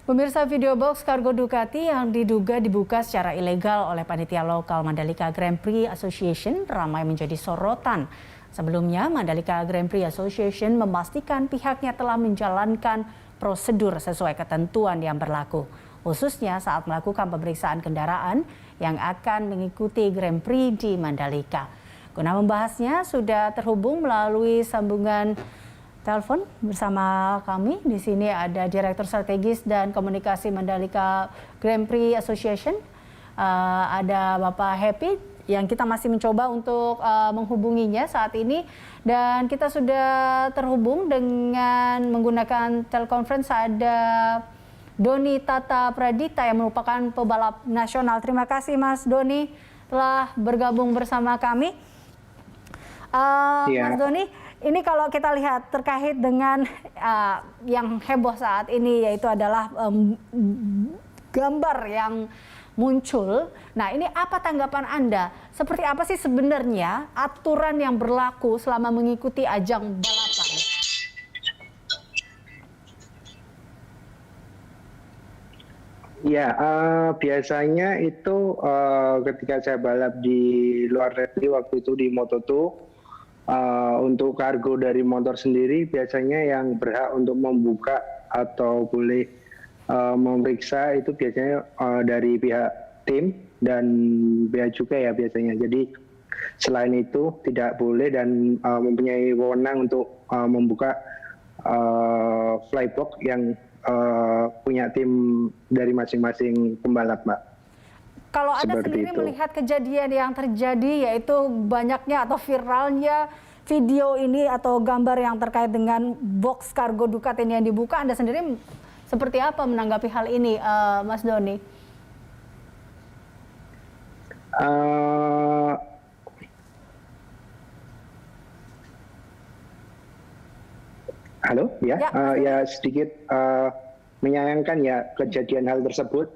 Pemirsa, video box kargo Ducati yang diduga dibuka secara ilegal oleh panitia lokal Mandalika Grand Prix Association ramai menjadi sorotan. Sebelumnya, Mandalika Grand Prix Association memastikan pihaknya telah menjalankan prosedur sesuai ketentuan yang berlaku, khususnya saat melakukan pemeriksaan kendaraan yang akan mengikuti Grand Prix di Mandalika. Guna membahasnya, sudah terhubung melalui sambungan telepon bersama kami. Di sini ada Direktur Strategis dan Komunikasi Mandalika Grand Prix Association. Ada Bapak Happy yang kita masih mencoba untuk menghubunginya saat ini. Dan kita sudah terhubung dengan menggunakan telekonferensi. Ada Doni Tata Pradita yang merupakan pebalap nasional. Terima kasih Mas Doni telah bergabung bersama kami. Mas Doni, ini kalau kita lihat terkait dengan yang heboh saat ini, yaitu adalah gambar yang muncul. Nah, ini apa tanggapan Anda? Seperti apa sih sebenarnya aturan yang berlaku selama mengikuti ajang balapan? Ya, biasanya itu ketika saya balap di luar negeri waktu itu di Moto2, untuk kargo dari motor sendiri biasanya yang berhak untuk membuka atau boleh memeriksa itu biasanya dari pihak tim dan bea cukai ya biasanya. Jadi selain itu tidak boleh dan mempunyai wewenang untuk membuka flybox yang punya tim dari masing-masing pembalap, Mbak. Kalau Anda sendiri melihat kejadian yang terjadi, yaitu banyaknya atau viralnya video ini atau gambar yang terkait dengan box kargo Ducati yang dibuka, Anda sendiri seperti apa menanggapi hal ini, Mas Doni? Halo, ya sedikit menyayangkan ya kejadian hal tersebut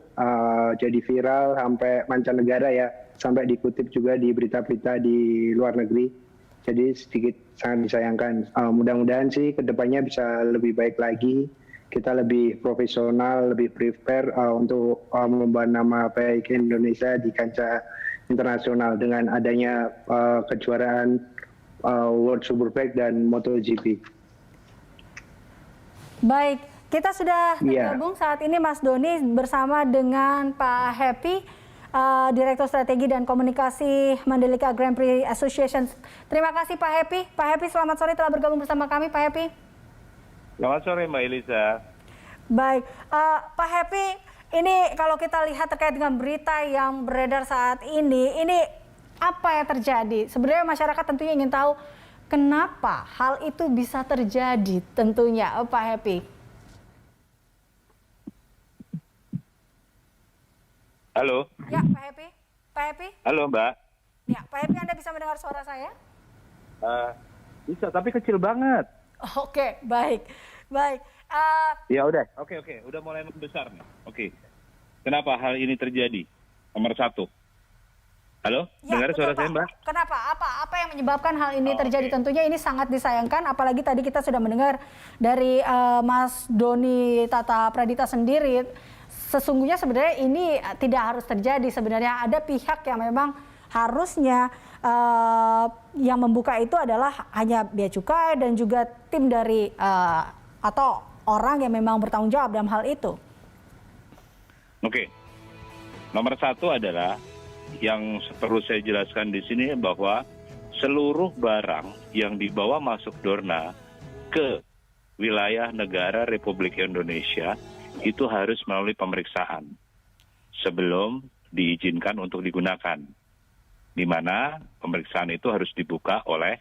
jadi viral sampai mancanegara ya, sampai dikutip juga di berita-berita di luar negeri. Jadi sedikit sangat disayangkan. Mudah-mudahan sih kedepannya bisa lebih baik lagi. Kita lebih profesional, lebih prepare untuk membawa nama baik Indonesia di kancah internasional dengan adanya kejuaraan World Superbike dan MotoGP. Baik. Kita sudah tergabung saat ini Mas Doni bersama dengan Pak Happy, Direktur Strategi dan Komunikasi Mandalika Grand Prix Association. Terima kasih Pak Happy. Pak Happy, selamat sore telah bergabung bersama kami, Pak Happy. Selamat sore Mbak Elisa. Baik, Pak Happy, ini kalau kita lihat terkait dengan berita yang beredar saat ini apa yang terjadi? Sebenarnya masyarakat tentunya ingin tahu kenapa hal itu bisa terjadi tentunya, Pak Happy. Halo. Ya, Pak Happy. Pak Happy. Halo, Mbak. Ya, Pak Happy, Anda bisa mendengar suara saya? Bisa, tapi kecil banget. Oke, baik. Baik. Ya udah, oke. Udah mulai membesar nih. Oke. Kenapa hal ini terjadi? Nomor 1. Halo? Ya, dengar betul, suara saya, Mbak? Kenapa? Apa yang menyebabkan hal ini terjadi? Tentunya ini sangat disayangkan, apalagi tadi kita sudah mendengar dari Mas Doni Tata Pradita sendiri. Sesungguhnya sebenarnya ini tidak harus terjadi. Sebenarnya ada pihak yang memang harusnya yang membuka itu adalah hanya bea cukai dan juga tim dari atau orang yang memang bertanggung jawab dalam hal itu. Oke. Nomor 1 adalah yang perlu saya jelaskan di sini bahwa seluruh barang yang dibawa masuk Dorna ke wilayah negara Republik Indonesia itu harus melalui pemeriksaan sebelum diizinkan untuk digunakan. Di mana pemeriksaan itu harus dibuka oleh,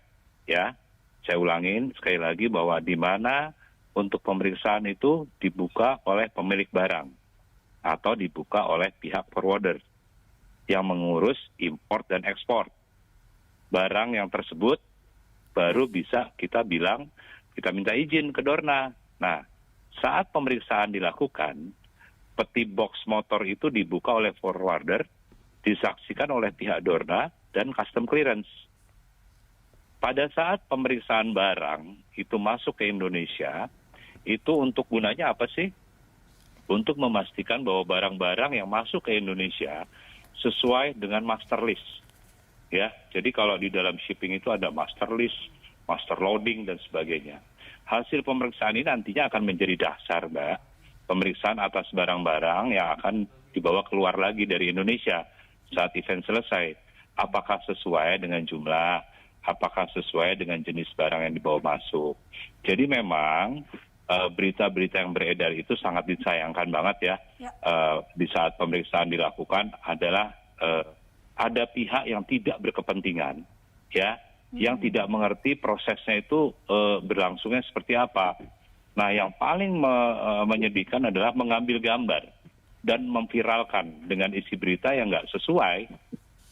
ya, saya ulangin sekali lagi bahwa di mana untuk pemeriksaan itu dibuka oleh pemilik barang atau dibuka oleh pihak forwarder yang mengurus import dan ekspor. Barang yang tersebut baru bisa kita bilang, kita minta izin ke Dorna. Nah, saat pemeriksaan dilakukan, peti box motor itu dibuka oleh forwarder, disaksikan oleh pihak Dorna dan custom clearance. Pada saat pemeriksaan barang itu masuk ke Indonesia, itu untuk gunanya apa sih? untuk memastikan bahwa barang-barang yang masuk ke Indonesia sesuai dengan master list. Ya, jadi kalau di dalam shipping itu ada master list, master loading dan sebagainya. Hasil pemeriksaan ini nantinya akan menjadi dasar, Mbak, pemeriksaan atas barang-barang yang akan dibawa keluar lagi dari Indonesia saat event selesai. Apakah sesuai dengan jumlah, apakah sesuai dengan jenis barang yang dibawa masuk. Jadi memang berita-berita yang beredar itu sangat disayangkan banget ya. Di saat pemeriksaan dilakukan adalah ada pihak yang tidak berkepentingan, ya, yang tidak mengerti prosesnya itu berlangsungnya seperti apa. Nah, yang paling menyedihkan adalah mengambil gambar dan memviralkan dengan isi berita yang nggak sesuai.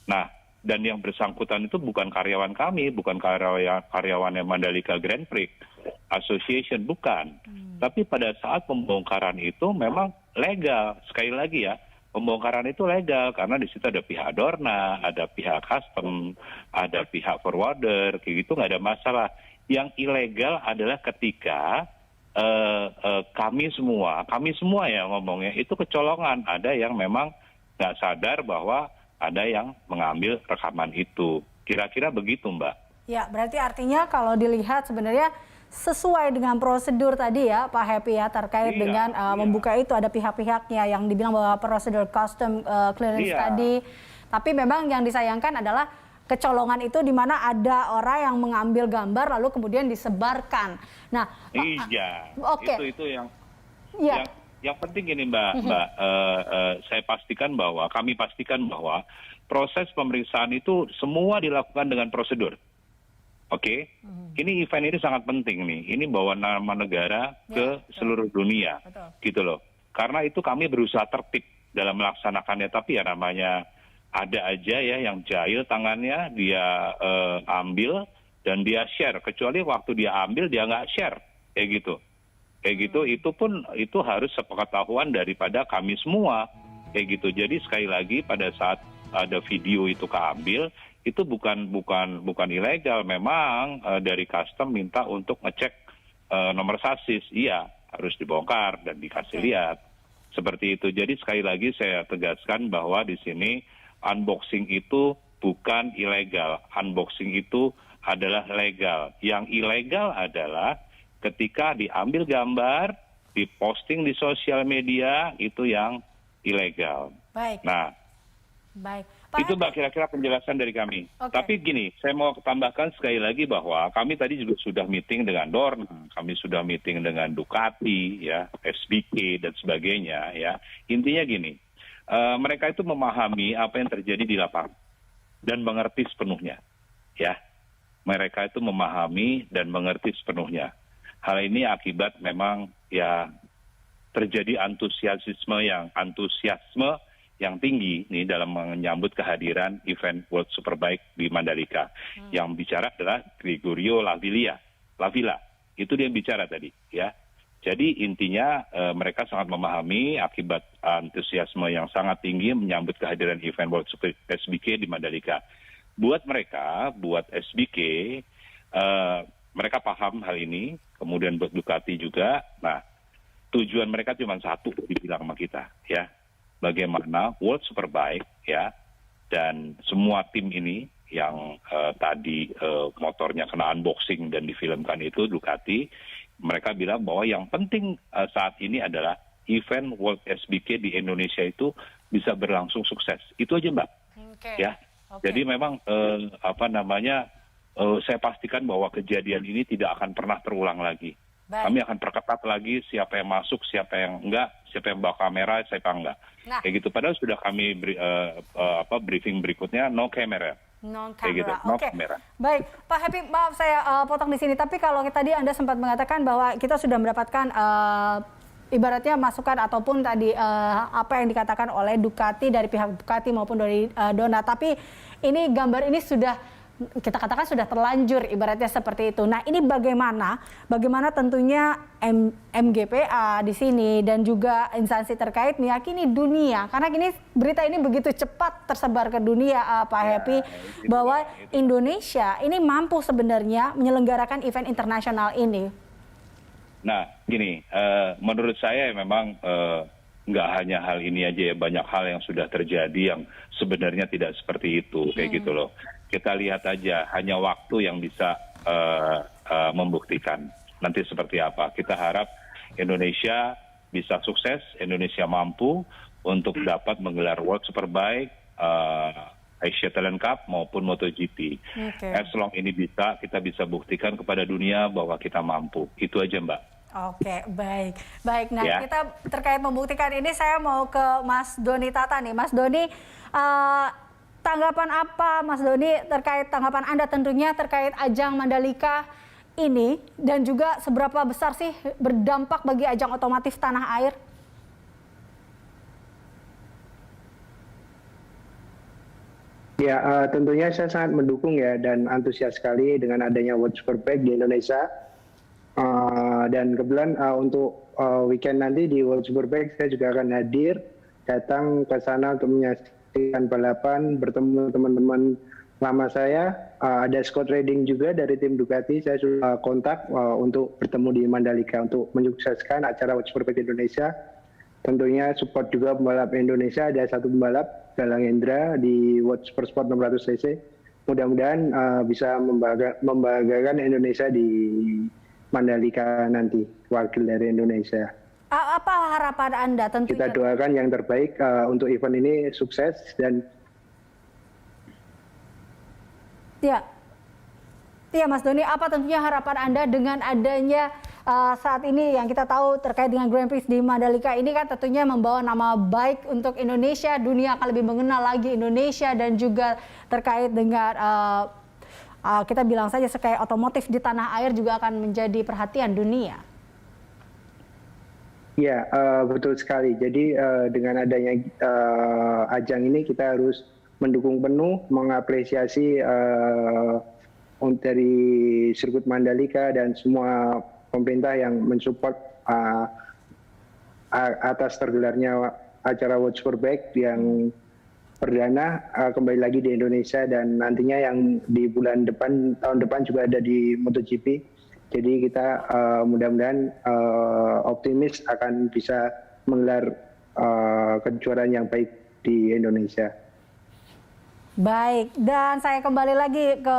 Nah, dan yang bersangkutan itu bukan karyawan kami, bukan karyawan Mandalika Grand Prix Association, bukan. Tapi pada saat pembongkaran itu memang legal. Sekali lagi ya, pembongkaran itu legal karena di situ ada pihak Dorna, ada pihak custom, ada pihak forwarder, kayak gitu nggak ada masalah. Yang ilegal adalah ketika kami semua ya ngomongnya itu kecolongan. Ada yang memang nggak sadar bahwa ada yang mengambil rekaman itu. Kira-kira begitu, Mbak. Ya, berarti artinya kalau dilihat sebenarnya sesuai dengan prosedur tadi ya Pak Happy ya, terkait dengan membuka itu ada pihak-pihaknya yang dibilang bahwa prosedur custom clearance tadi. Tapi memang yang disayangkan adalah kecolongan itu di mana ada orang yang mengambil gambar lalu kemudian disebarkan. Nah, itu yang penting ini Mbak, saya pastikan bahwa kami pastikan bahwa proses pemeriksaan itu semua dilakukan dengan prosedur. Oke, ini event ini sangat penting nih. Ini bawa nama negara ke seluruh dunia, gitu loh. Karena itu kami berusaha tertib dalam melaksanakannya. Tapi ya namanya ada aja ya yang jahil tangannya, dia ambil dan dia share. Kecuali waktu dia ambil dia nggak share, kayak gitu. Itu pun itu harus sepengetahuan daripada kami semua, kayak gitu. Jadi sekali lagi pada saat ada video itu keambil, itu bukan ilegal. Memang dari custom minta untuk ngecek nomor sasis, iya harus dibongkar dan dikasih lihat seperti itu. Jadi sekali lagi saya tegaskan bahwa di sini unboxing itu bukan ilegal, unboxing itu adalah legal. Yang ilegal adalah ketika diambil gambar, diposting di sosial media, itu yang ilegal. Baik. Nah, itu Mbak kira-kira penjelasan dari kami. Tapi gini, saya mau tambahkan sekali lagi bahwa kami tadi juga sudah meeting dengan Dorna, kami sudah meeting dengan Ducati, ya, SBK dan sebagainya. Ya, intinya gini, mereka itu memahami apa yang terjadi di lapangan dan mengerti sepenuhnya. Ya, mereka itu memahami dan mengerti sepenuhnya. Hal ini akibat memang ya terjadi antusiasme yang tinggi nih dalam menyambut kehadiran event World Superbike di Mandalika. Yang bicara adalah Gregorio Lavilla. Itu dia yang bicara tadi, ya. Jadi intinya mereka sangat memahami akibat antusiasme yang sangat tinggi menyambut kehadiran event World Super SBK di Mandalika. Buat mereka, buat SBK, mereka paham hal ini. Kemudian buat Ducati juga. Nah, tujuan mereka cuma satu, dibilang sama kita, ya. Bagaimana World Superbike ya dan semua tim ini yang tadi motornya kena unboxing dan difilmkan itu Ducati, mereka bilang bahwa yang penting saat ini adalah event World SBK di Indonesia itu bisa berlangsung sukses. Itu aja Mbak. Ya. Jadi memang saya pastikan bahwa kejadian ini tidak akan pernah terulang lagi. Kami akan perketat lagi siapa yang masuk, siapa yang enggak, siapa yang bawa kamera, siapa yang enggak. Nah, kayak gitu. Padahal sudah kami briefing berikutnya no camera. Gitu, kamera. Baik, Pak Happy, maaf saya potong di sini. Tapi kalau tadi Anda sempat mengatakan bahwa kita sudah mendapatkan ibaratnya masukan ataupun tadi apa yang dikatakan oleh Ducati dari pihak Ducati maupun dari Dorna. Tapi ini gambar ini sudah kita katakan sudah terlanjur ibaratnya seperti itu. Nah, ini bagaimana tentunya MGPA di sini dan juga instansi terkait meyakini dunia, karena ini berita ini begitu cepat tersebar ke dunia, Pak Happy, bahwa Indonesia ini mampu sebenarnya menyelenggarakan event internasional ini. Nah, gini, menurut saya memang nggak hanya hal ini aja ya, banyak hal yang sudah terjadi yang sebenarnya tidak seperti itu, kayak gitu loh. Kita lihat aja, hanya waktu yang bisa membuktikan nanti seperti apa. Kita harap Indonesia bisa sukses, Indonesia mampu untuk dapat menggelar World Superbike, Asia Talent Cup maupun MotoGP. As long ini bisa, kita bisa buktikan kepada dunia bahwa kita mampu. Itu aja, Mbak. Oke, baik. Baik, nah Ya. kita terkait membuktikan ini saya mau ke Mas Doni Tata nih. Mas Doni, tanggapan apa Mas Doni terkait tanggapan Anda tentunya terkait ajang Mandalika ini dan juga seberapa besar sih berdampak bagi ajang otomotif tanah air? Ya, tentunya saya sangat mendukung ya dan antusias sekali dengan adanya World Superbike di Indonesia. Dan kebetulan untuk weekend nanti di World Superbike saya juga akan hadir, datang ke sana untuk menyaksikan balapan, bertemu teman-teman lama saya. Ada squad riding juga dari tim Ducati, saya sudah kontak untuk bertemu di Mandalika untuk menyukseskan acara World Superbike Indonesia. Tentunya support juga pembalap Indonesia, ada satu pembalap, Galang Hendra di World Supersport 600 cc. Mudah-mudahan bisa membanggakan Indonesia di Mandalika nanti, wakil dari Indonesia. Apa harapan Anda tentunya? Kita doakan yang terbaik untuk event ini sukses dan Ya, Mas Doni, apa tentunya harapan Anda dengan adanya saat ini yang kita tahu terkait dengan Grand Prix di Mandalika ini kan tentunya membawa nama baik untuk Indonesia, dunia akan lebih mengenal lagi Indonesia dan juga terkait dengan kita bilang saja kayak otomotif di tanah air juga akan menjadi perhatian dunia. Ya, betul sekali. Jadi dengan adanya ajang ini kita harus mendukung penuh, mengapresiasi dari sirkuit Mandalika dan semua pemerintah yang mensupport atas tergelarnya acara World Superbike yang perdana kembali lagi di Indonesia dan nantinya yang di bulan depan, tahun depan juga ada di MotoGP. Jadi kita mudah-mudahan optimis akan bisa menggelar kejuaraan yang baik di Indonesia. Baik, dan saya kembali lagi ke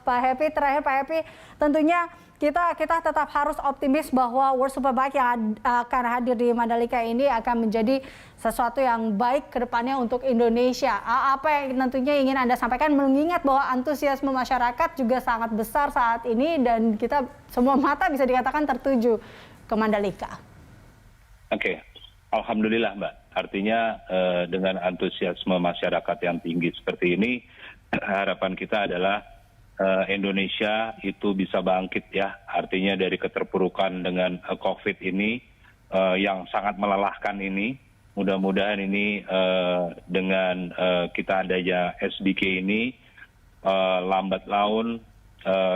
Pak Happy. Terakhir Pak Happy, tentunya kita tetap harus optimis bahwa World Superbike yang akan hadir di Mandalika ini akan menjadi sesuatu yang baik ke depannya untuk Indonesia. Apa yang tentunya ingin Anda sampaikan mengingat bahwa antusiasme masyarakat juga sangat besar saat ini dan kita semua mata bisa dikatakan tertuju ke Mandalika. Oke. Alhamdulillah, Mbak. Artinya dengan antusiasme masyarakat yang tinggi seperti ini, harapan kita adalah Indonesia itu bisa bangkit ya. Artinya dari keterpurukan dengan COVID ini yang sangat melelahkan ini, mudah-mudahan ini dengan kita adanya SBK ini lambat laun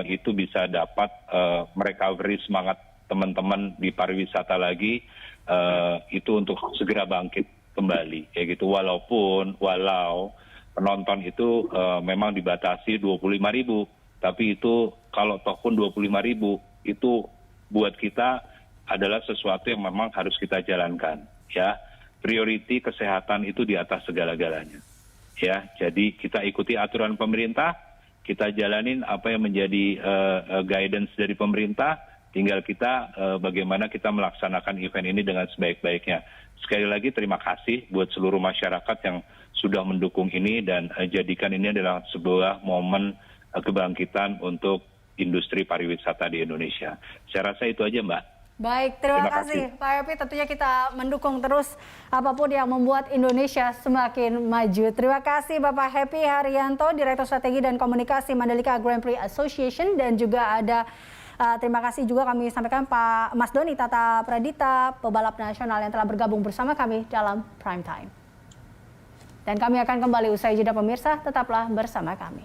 itu bisa dapat merecovery semangat teman-teman di pariwisata lagi. Itu untuk segera bangkit kembali ya gitu, walau penonton itu memang dibatasi 25.000, tapi itu kalau toh pun 25.000 itu buat kita adalah sesuatu yang memang harus kita jalankan ya. Priority kesehatan itu di atas segala-galanya ya. Jadi kita ikuti aturan pemerintah, kita jalanin apa yang menjadi guidance dari pemerintah. Tinggal kita bagaimana kita melaksanakan event ini dengan sebaik-baiknya. Sekali lagi terima kasih buat seluruh masyarakat yang sudah mendukung ini dan jadikan ini adalah sebuah momen kebangkitan untuk industri pariwisata di Indonesia. Saya rasa itu aja, Mbak. Baik, terima kasih Pak Happy. Tentunya kita mendukung terus apapun yang membuat Indonesia semakin maju. Terima kasih Bapak Happy Haryanto, Direktur Strategi dan Komunikasi Mandalika Grand Prix Association, dan juga ada terima kasih juga kami sampaikan Pak Mas Doni Tata Pradita, pebalap nasional yang telah bergabung bersama kami dalam Prime Time. Dan kami akan kembali usai jeda pemirsa, tetaplah bersama kami.